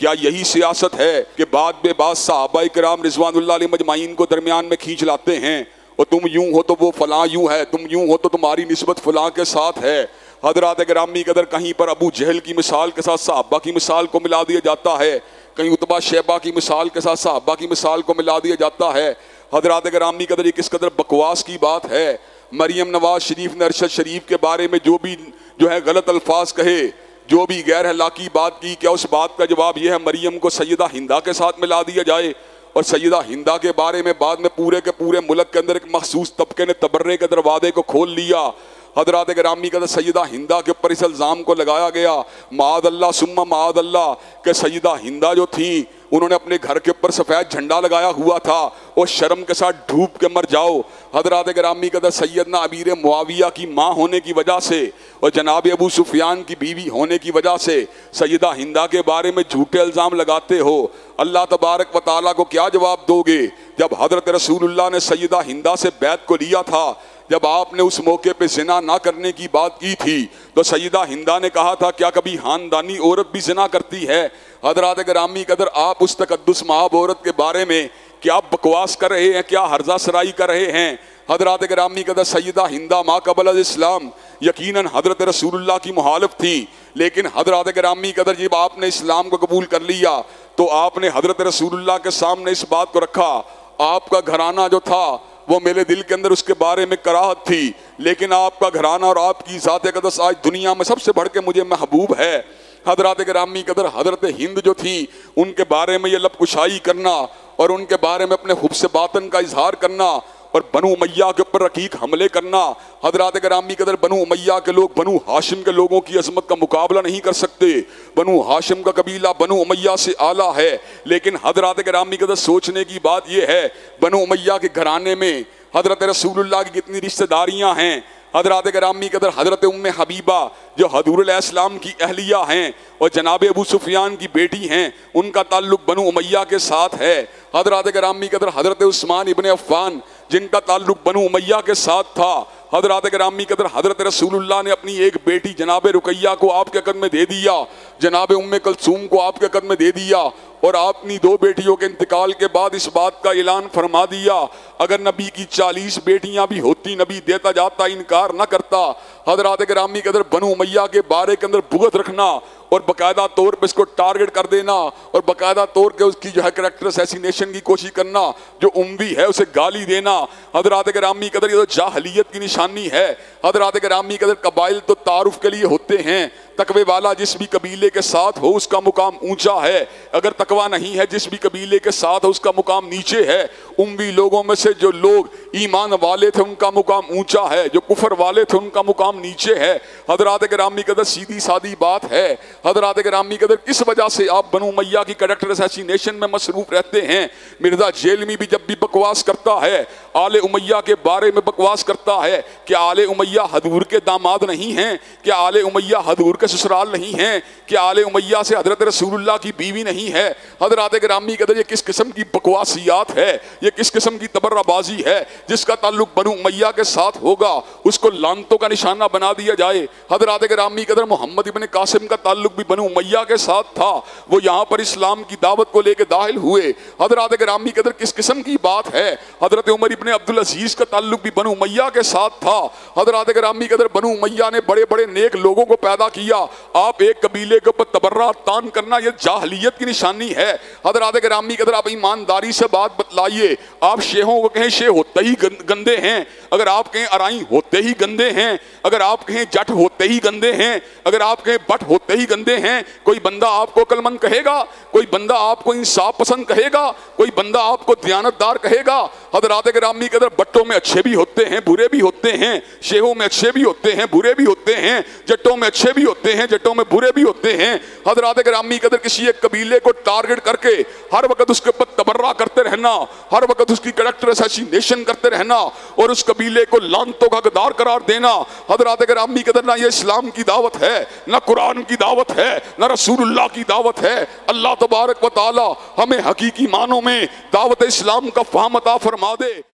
क्या यही सियासत है कि बाद में बाद सहाबा किराम रिजवानुल्लाह अलैहिम अजमाइन को दरमियान में खींच लाते हैं और तुम यूं हो तो वो फलां यूं है, तुम यूं हो तो तुम्हारी निस्बत फलां के साथ है। हजरात गिरामी कदर कहीं पर अबू जहल की मिसाल के साथ सहाबा की मिसाल को मिला दिया जाता है, कहीं उतबा शैबा की मिसाल के साथ सहाबा की मिसाल को मिला दिया जाता है। हजरात गिरामी कदर ये किस कदर बकवास की बात है। मरियम नवाज शरीफ ने अरशद शरीफ के बारे में जो है गलत अल्फाज कहे, जो भी गैर हलाकी बात की, क्या उस बात का जवाब यह है मरियम को सैयदा हिंदा के साथ मिला दिया जाए? और सैयदा हिंदा के बारे में बाद में पूरे के पूरे मुल्क के अंदर एक मखसूस तबके ने तबर्रे के दरवाजे को खोल लिया। हजरात गिरामी का सैयदा हिंदा के ऊपर इस इल्ज़ाम को लगाया गया, माद अल्लाह सुम्मा माद अल्लाह, के सैयदा हिंदा जो थी उन्होंने अपने घर के ऊपर सफ़ेद झंडा लगाया हुआ था और शर्म के साथ डूब के मर जाओ। हजरात गिरामी का सैयदना अमीर मुआविया की माँ होने की वजह से और जनाब अबू सुफियान की बीवी होने की वजह से सैयदा हिंदा के बारे में झूठे इल्ज़ाम लगाते हो। अल्लाह तबारक व तआला को क्या जवाब दोगे जब हजरत रसूलुल्लाह ने सैयदा हिंदा से बैत को लिया था? जब आपने उस मौके पे जिना ना करने की बात की थी तो सैयदा हिंदा ने कहा था क्या कभी खानदानी औरत भी जिना करती है? हजरात गिरामी कदर आप उस तकद्दुस महब औरत के बारे में क्या बकवास कर रहे हैं, क्या हर्जा सराई कर रहे हैं? हजरात गिरामी कदर सैयदा हिंदा मा कबल इस्लाम यकीनन हजरत रसूलुल्लाह की मुखालिफ थी, लेकिन हजरात गिरामी कदर जब आपने इस्लाम को कबूल कर लिया तो आपने हजरत रसूलुल्लाह के सामने इस बात को रखा। आपका घराना जो था वो मेरे दिल के अंदर उसके बारे में कराहत थी, लेकिन आपका घराना और आपकी ज़ात अक़दस आज दुनिया में सबसे बढ़ के मुझे महबूब है। हजरत गिरामी कदर हजरत हिंद जो थी उनके बारे में ये लबकुशाई करना और उनके बारे में अपने हुब्स बातन का इजहार करना और बनु उमैया के ऊपर रकीक हमले करना। हजरत गिरामी कदर बनु उमैया के लोग बनु हाशिम के लोगों की अजमत का मुकाबला नहीं कर सकते। बनु हाशिम का कबीला बनु उमैया से आला है, लेकिन हजरत गिरामी कदर सोचने की बात यह है बनु उमैया के घराने में हजरत रसूलुल्लाह की कितनी रिश्तेदारियां हैं। हजरत गिरामी कदर हजरत उम्मे हबीबा जो हजूर अलैहिस्सलाम की अहलिया हैं और जनाब अबू सुफियान की बेटी हैं, उनका ताल्लुक बनु उमैया के साथ है। हजरत गिरामी कदर हजरत उस्मान इब्ने अफ़्फ़ान जिनका ताल्लुक बनु उमैया के साथ था। हजरत गिरामी कदर हजरत रसूलुल्लाह ने अपनी एक बेटी जनाब रुकैया को आपके कद में दे दिया, जनाब उम्मे कुलसूम को आपके कद में दे दिया और अपनी दो बेटियों के इंतकाल के बाद इस बात का ऐलान फरमा दिया अगर नबी की 40 बेटियां भी होती नबी देता जाता, इनकार न करता। हजरत गिरामी कदर बनु उमैया के बारे के अंदर बुग़्ज़ रखना और बाकायदा तौर पर इसको टारगेट कर देना और बाकायदा तौर पर उसकी जो है करैक्टर असैसिनेशन की कोशिश करना, जो उम्वी है उसे गाली देना। हजरत गिरामी कदर ये तो जाहलियत की निशानी है। हजरत गिरामी कदर कबाइल तो तारुफ के लिए होते हैं, तकवे वाला जिस भी कबीले के साथ हो उसका मुकाम ऊंचा है, अगर तकवा नहीं है जिस भी कबीले के साथ हो उसका मुकाम नीचे है। उम्वी लोगों में से जो लोग ईमान वाले थे उनका मुकाम ऊंचा है, जो कुफर वाले थे उनका मुकाम नीचे है। हजरत गिरामी कदर सीधी सादी बात है। हजरत गिरामी कदर किस वजह से आप बनु उमैया की कैरेक्टर असैसिनेशन में मसरूफ रहते हैं? मिर्जा जेलमी भी जब भी बकवास करता है आले उमैया के बारे में बकवास करता है, क्या आले उमैया हजूर के दामाद नहीं हैं? क्या आले उमैया हजूर के ससुराल नहीं हैं? क्या आले उमैया से हजरत रसूलुल्लाह की बीवी नहीं है? हजरत गिरामी कदर ये किस किस्म की बकवासियात है, ये किस किस्म की तबर्राबाजी है? जिसका ताल्लुक बनु उमैया के साथ होगा उसको लानतों का निशाना बना दिया जाए। हजरत गिरामी कदर मोहम्मद इब्ने कासिम का ताल्लुक भी बनु उमैया के साथ था, वो यहाँ पर इस्लाम की दावत को लेकर दाखिल हुए। हजरत गिरामी कदर किस किस्म की बात है? हजरत उमर इब्ने अब्दुल अजीज का ताल्लुक भी बनु उमैया के साथ था। हजरत गिरामी कदर बनु उमैया ने बड़े बड़े नेक लोगों को पैदा किया, आप एक कबीले के ऊपर तबर्रा तान करना यह जाहलियत की निशानी है। हजरत गिरामी कदर आप ईमानदारी से बात बतलाइए, आप शेहों को कहें शेह होते ही गंदे हैं, अगर आप कहें अराई होते ही गंदे हैं, अगर आप कहें जट होते ही गंदे हैं, अगर आप कहें बट होते ही गंदे हैं, कोई बंदा आपको अक्लमंद कहेगा? कोई बंदा आपको इंसाफ पसंद कहेगा? कोई बंदा आपको दयानतदार कहेगा? हजरत गिरामी कदर बट्टों में अच्छे भी होते हैं बुरे भी होते हैं, शेहों में अच्छे भी होते हैं बुरे भी होते हैं, जट्टों में अच्छे भी होते हैं जट्टों में बुरे भी होते हैं। हजरत गिरामी कदर किसी एक कबीले को टारगेट करके हर वक्त उसके ऊपर तबर्रा करते रहना, हर वक्त उसकी कैरेक्टर असैसिनेशन करते रहना और उस कबीले को लानतों का हकदार करार देना, हजरत गिरामी कदर ना ये इस्लाम की दावत है, ना कुरान की दावत है, ना रसूलुल्लाह की दावत है। अल्लाह तबारक व तआला हमें हकीकी मानों में दावत इस्लाम का फ़हम अता फरमा दे।